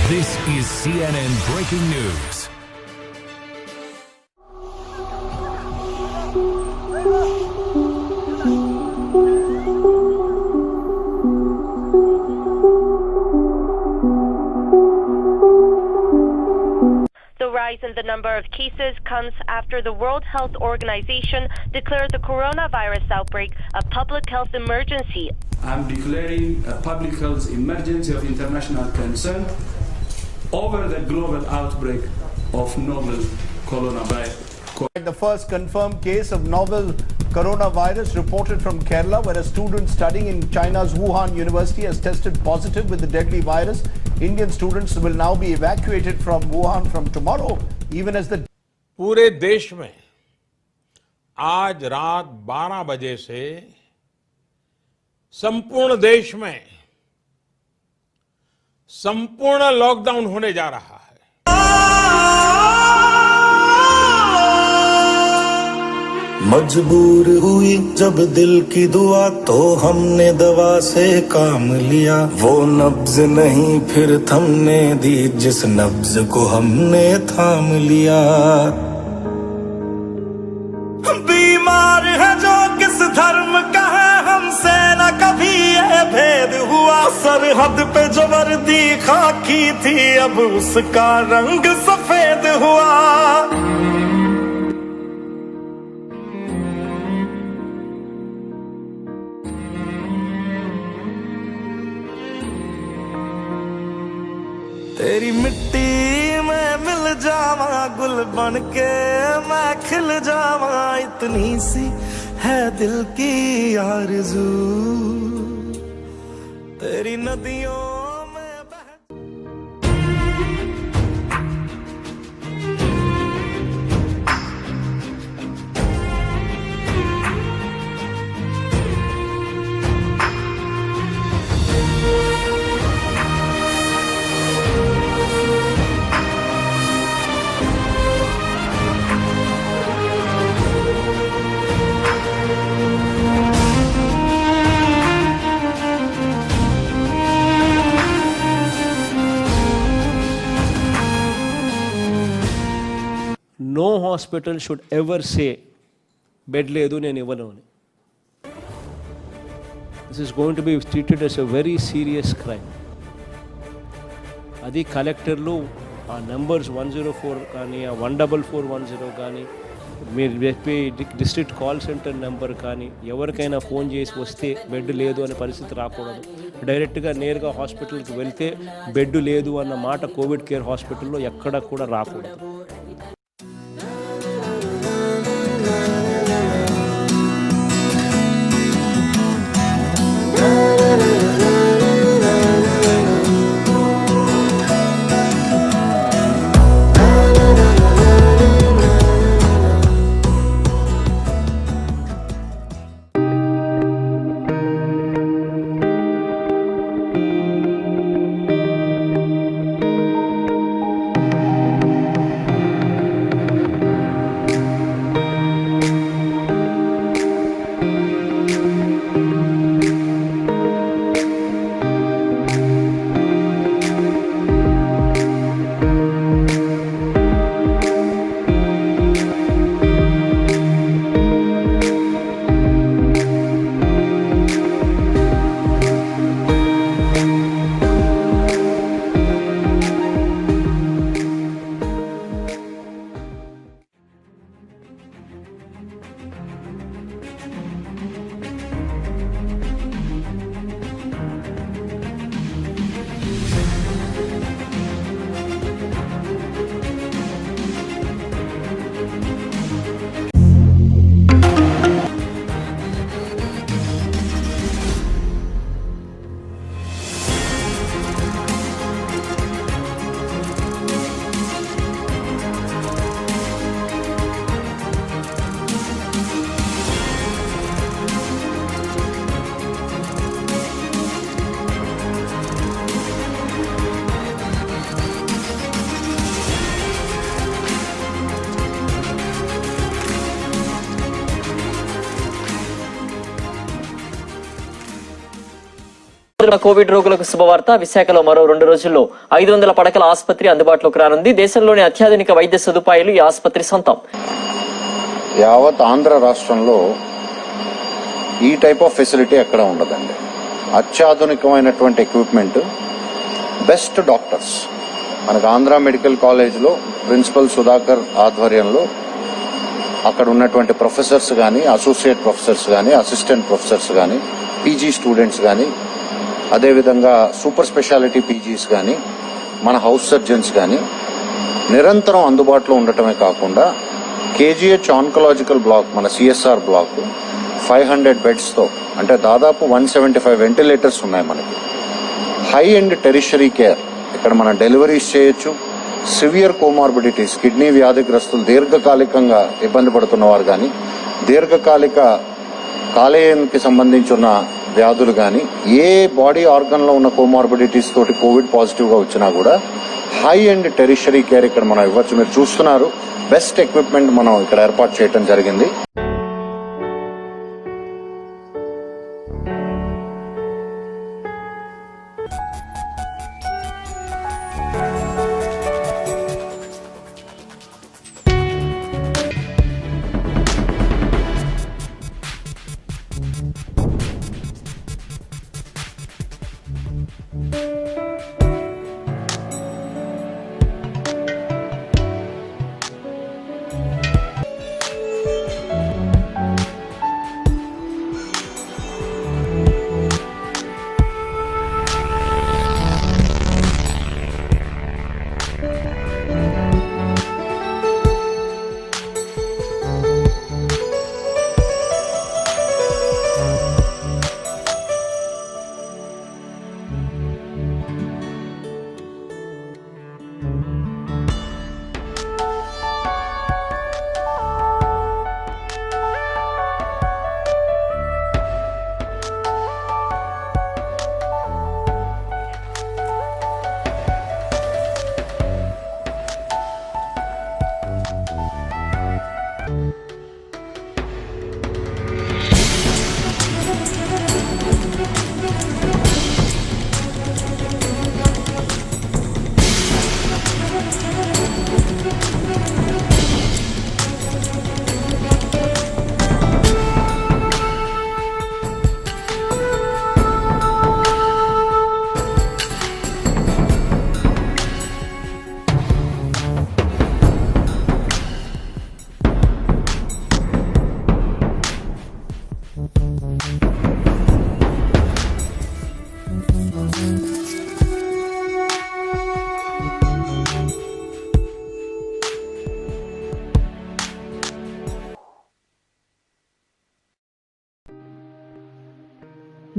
This is CNN Breaking News. The rise in the number of cases comes after the World Health Organization declared the coronavirus outbreak a public health emergency. I'm declaring a public health emergency of international concern over the global outbreak of novel coronavirus. The first confirmed case of novel coronavirus reported from Kerala, where a student studying in China's Wuhan University has tested positive with the deadly virus. Indian students will now be evacuated from Wuhan from tomorrow, even as the पूरे देश में आज रात 12 बजे से संपूर्ण देश में संपूर्ण लॉकडाउन होने जा रहा है। मजबूर हुई जब दिल की दुआ तो हमने दवा से काम लिया। वो नब्ज नहीं फिर थमने दी जिस नब्ज को हमने थाम लिया। बीमार है जो किस धर्म का है हमसे न कभी ये भेद हुआ। सरहद पे जो वर्दी खाकी थी अब उसका रंग सफेद हुआ। तेरी मिट्टी में मिल जावा गुल बन के मैं खिल जावा। इतनी सी है दिल की आरज़ू तेरी नदियों में बह। No hospital should ever say bed ledu nenu ivvanu ani. This is going to be treated as a very serious crime. Adi collectorlu ఆ నంబర్స్ 104 కానీ ఆ 14410 కానీ మీరు చెప్పే డిస్ట్రిక్ట్ కాల్ సెంటర్ నెంబర్ కానీ ఎవరికైనా ఫోన్ చేసి వస్తే బెడ్ లేదు అనే పరిస్థితి రాకూడదు. డైరెక్ట్గా నేరుగా హాస్పిటల్కి వెళ్తే బెడ్ లేదు అన్న మాట కోవిడ్ కేర్ హాస్పిటల్లో ఎక్కడ కూడా రాకూడదు. రోజుల కోవిడ్ రోగులకు శుభవార్త. విశాఖలో మరో 2 రోజుల్లో 500 పడకల ఆసుపత్రి అందుబాటులోకి రానుంది. దేశంలోని అత్యాధునిక వైద్య సదుపాయాలు ఈ ఆసుపత్రి సొంతం. యావత్ ఆంధ్ర రాష్ట్రంలో ఈ టైప్ ఆఫ్ ఫెసిలిటీ ఎక్కడ ఉండదండి. అత్యాధునికమైనటువంటి ఎక్విప్మెంట్, బెస్ట్ డాక్టర్స్. మనకు ఆంధ్ర మెడికల్ కాలేజ్లో ప్రిన్సిపల్ సుధాకర్ ఆధ్వర్యంలో అక్కడ ఉన్నటువంటి ప్రొఫెసర్స్ కానీ, అసోసియేట్ ప్రొఫెసర్స్ కానీ, అసిస్టెంట్ ప్రొఫెసర్స్ కానీ, పీజీ స్టూడెంట్స్ కానీ, అదేవిధంగా సూపర్ స్పెషాలిటీ పీజీస్ కానీ, మన హౌస్ సర్జన్స్ కానీ నిరంతరం అందుబాటులో ఉండటమే కాకుండా కేజీహెచ్ ఆన్కలాజికల్ బ్లాక్, మన సిఎస్ఆర్ బ్లాక్ 500 బెడ్స్తో, అంటే దాదాపు 175 వెంటిలేటర్స్ ఉన్నాయి మనకి. హై అండ్ టెరిషరీ కేర్, ఇక్కడ మనం డెలివరీస్ చేయొచ్చు. సివియర్ కోమార్బిడిటీస్, కిడ్నీ వ్యాధిగ్రస్తులు, దీర్ఘకాలికంగా ఇబ్బంది పడుతున్నవారు కానీ, దీర్ఘకాలిక కాలేయానికి సంబంధించిన వ్యాధులు కానీ, ఏ బాడీ ఆర్గన్లో ఉన్న కోమార్బిడిటీస్ తోటి కోవిడ్ పాజిటివ్గా వచ్చినా కూడా హై అండ్ టెరిషరీ కేర్ ఇక్కడ మనం ఇవ్వచ్చు. మీరు చూస్తున్నారు, బెస్ట్ ఎక్విప్మెంట్ మనం ఇక్కడ ఏర్పాటు చేయడం జరిగింది.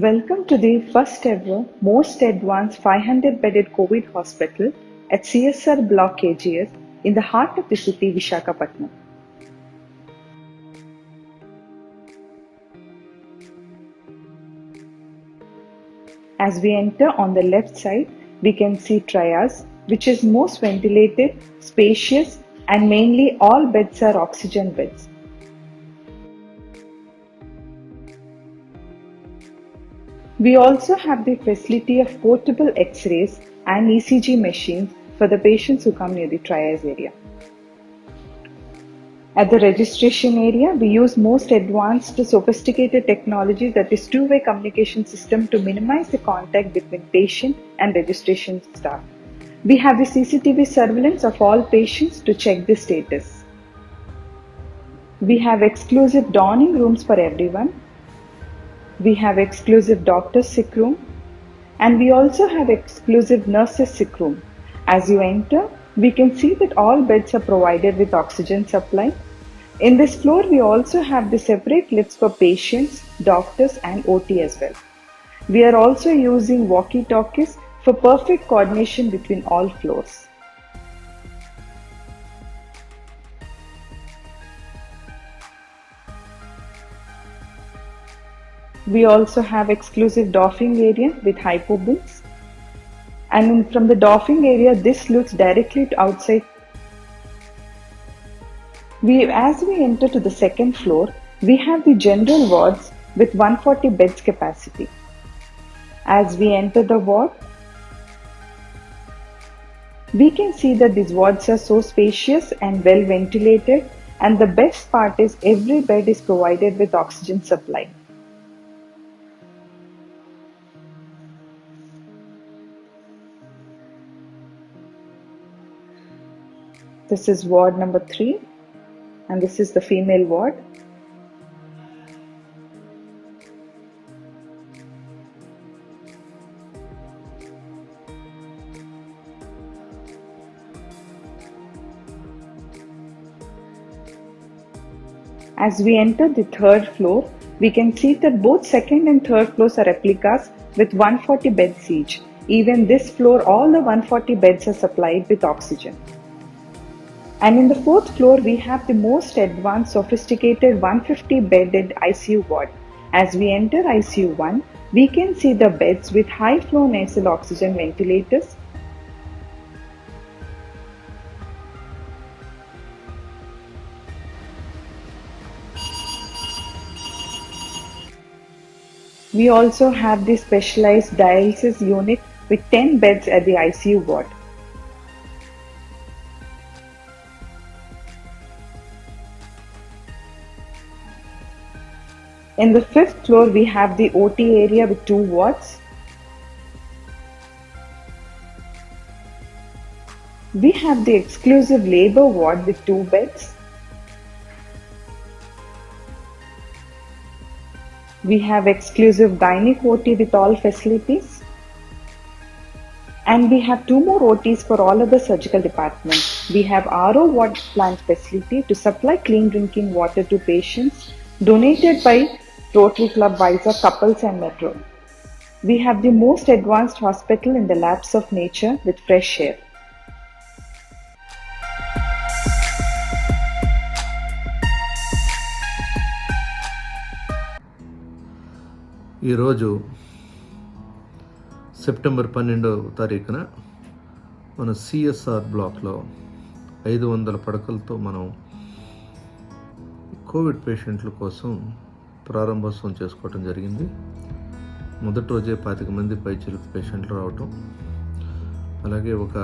Welcome to the first ever, most advanced 500-bedded COVID hospital at CSR Block KGS in the heart of the city, Visakhapatnam. As we enter on the left side, we can see triage, which is most ventilated, spacious, and mainly all beds are oxygen beds. We also have the facility of portable X-rays and ECG machines for the patients who come near the triage area. At the registration area, we use most advanced sophisticated technology, that is two-way communication system, to minimize the contact between patient and registration staff. We have the CCTV surveillance of all patients to check the status. We have exclusive donning rooms for everyone. We have exclusive doctor's sick room, and we also have exclusive nurse's sick room. As you enter, we can see that all beds are provided with oxygen supply. In this floor, we also have the separate lifts for patients, doctors, and OT as well. We are also using walkie-talkies for perfect coordination between all floors. We also have exclusive doffing area with hypo bins. And from the doffing area, this looks directly outside. As we enter to the second floor, we have the general wards with 140 beds capacity. As we enter the ward, we can see that these wards are so spacious and well ventilated, and the best part is every bed is provided with oxygen supply. This is ward number 3, and this is the female ward. As we enter the 3rd floor, we can see that both 2nd and 3rd floors are replicas with 140 beds each. Even this floor, all the 140 beds are supplied with oxygen. And in the 4th floor, we have the most advanced, sophisticated 150-bedded ICU ward. As we enter ICU 1, we can see the beds with high-flow nasal oxygen ventilators. We also have the specialized dialysis unit with 10 beds at the ICU ward. In the 5th floor, we have the OT area with 2 wards. We have the exclusive labor ward with 2 beds. We have exclusive gynec OT with all facilities. And we have 2 more OTs for all other surgical departments. We have RO water plant facility to supply clean drinking water to patients, donated by Rotary Club Vizag, Couples and Metro. We have the most advanced hospital in the labs of nature with fresh air. ఈరోజు September 12వ తారీఖున మన CSR బ్లాక్లో 500 పడకలతో మనం Covid పేషెంట్ల కోసం ప్రారంభోత్సవం చేసుకోవటం జరిగింది. మొదటి రోజే 25 మంది పైచిలుకు పేషెంట్లు రావటం, అలాగే ఒక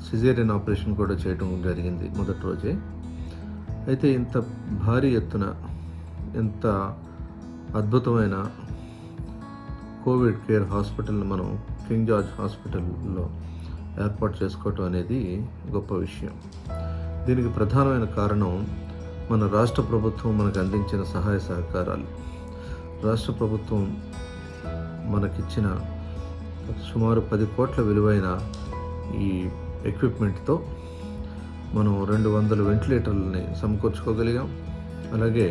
సిజేరియన్ ఆపరేషన్ కూడా చేయటం జరిగింది మొదటి రోజే. అయితే ఇంత భారీ ఎత్తున ఎంత అద్భుతమైన కోవిడ్ కేర్ హాస్పిటల్ని మనం కింగ్ జార్జ్ హాస్పిటల్లో ఏర్పాటు చేసుకోవటం అనేది గొప్ప విషయం. దీనికి ప్రధానమైన కారణం మన రాష్ట్ర ప్రభుత్వం మనకు అందించిన సహాయ సహకారాలు. రాష్ట్ర ప్రభుత్వం మనకిచ్చిన సుమారు 10 కోట్ల విలువైన ఈ ఎక్విప్మెంట్తో మనం 200 వెంటిలేటర్లని సమకూర్చుకోగలిగాం. అలాగే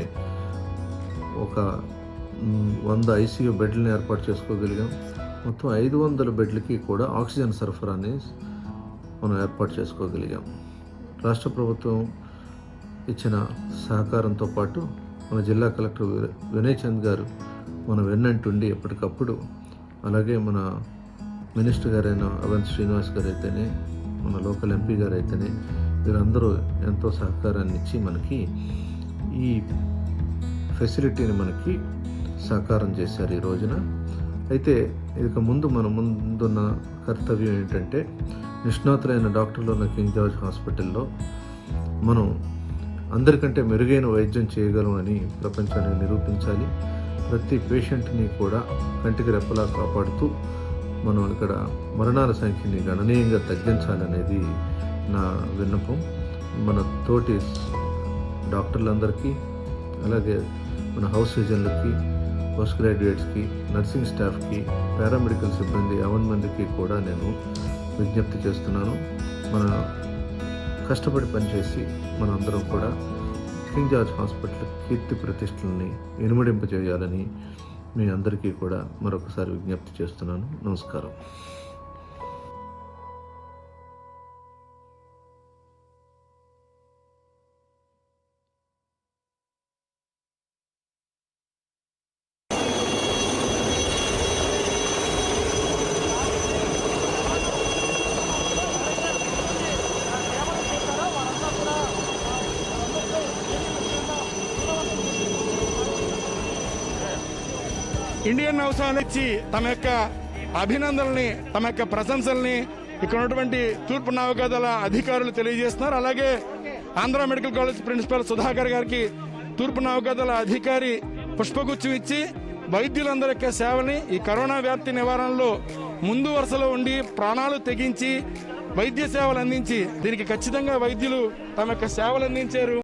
ఒక 100 ఐసీయూ బెడ్లని ఏర్పాటు చేసుకోగలిగాం. మొత్తం 500 బెడ్లకి కూడా ఆక్సిజన్ సరఫరాని మనం ఏర్పాటు చేసుకోగలిగాం. రాష్ట్ర ప్రభుత్వం ఇచ్చిన సహకారంతో పాటు మన జిల్లా కలెక్టర్ వినయ్ చంద్ గారు మన వెన్నంటుండి ఎప్పటికప్పుడు, అలాగే మన మినిస్టర్ గారైన అవంతి శ్రీనివాస్ గారు అయితేనే, మన లోకల్ ఎంపీ గారు అయితేనే, వీరందరూ ఎంతో సహకారాన్ని ఇచ్చి మనకి ఈ ఫెసిలిటీని మనకి సహకారం చేశారు ఈ రోజున. అయితే ఇక మన ముందున్న కర్తవ్యం ఏంటంటే, నిష్ణాతులైన డాక్టర్లు ఉన్న కింగ్ జార్జ్ హాస్పిటల్లో మనం అందరికంటే మెరుగైన వైద్యం చేయగలమని ప్రపంచానికి నిరూపించాలి. ప్రతి పేషెంట్ని కూడా కంటికి రెప్పలా కాపాడుతూ మనం ఇక్కడ మరణాల సంఖ్యని గణనీయంగా తగ్గించాలనేది నా విన్నపం. మన తోటి డాక్టర్లందరికీ, అలాగే మన హౌస్ సర్జన్లకి, పోస్ట్ గ్రాడ్యుయేట్స్కి, నర్సింగ్ స్టాఫ్కి, పారామెడికల్ సిబ్బంది 50 మందికి కూడా నేను విజ్ఞప్తి చేస్తున్నాను. మన కష్టపడి పనిచేసి మనందరం కూడా కింగ్ జార్జ్ హాస్పిటల్ కీర్తి ప్రతిష్టలని ఇనుమడింపజేయాలని మీ అందరికీ కూడా మరొకసారి విజ్ఞప్తి చేస్తున్నాను. నమస్కారం. ఇండియన్ నౌసేన ఇచ్చి తమ యొక్క అభినందనల్ని, తమ యొక్క ప్రశంసల్ని ఇక్కడ ఉన్నటువంటి తూర్పు నౌకాదళ అధికారులు తెలియజేస్తున్నారు. అలాగే Andhra medical college principal Sudhakar గారికి తూర్పు నౌకాదళ అధికారి పుష్పగుచ్చం ఇచ్చి వైద్యులందరి యొక్క సేవల్ని ఈ కరోనా వ్యాప్తి నివారణలో ముందు వరుసలో ఉండి ప్రాణాలు తెగించి వైద్య సేవలు అందించి దీనికి ఖచ్చితంగా వైద్యులు తమ యొక్క సేవలు అందించారు.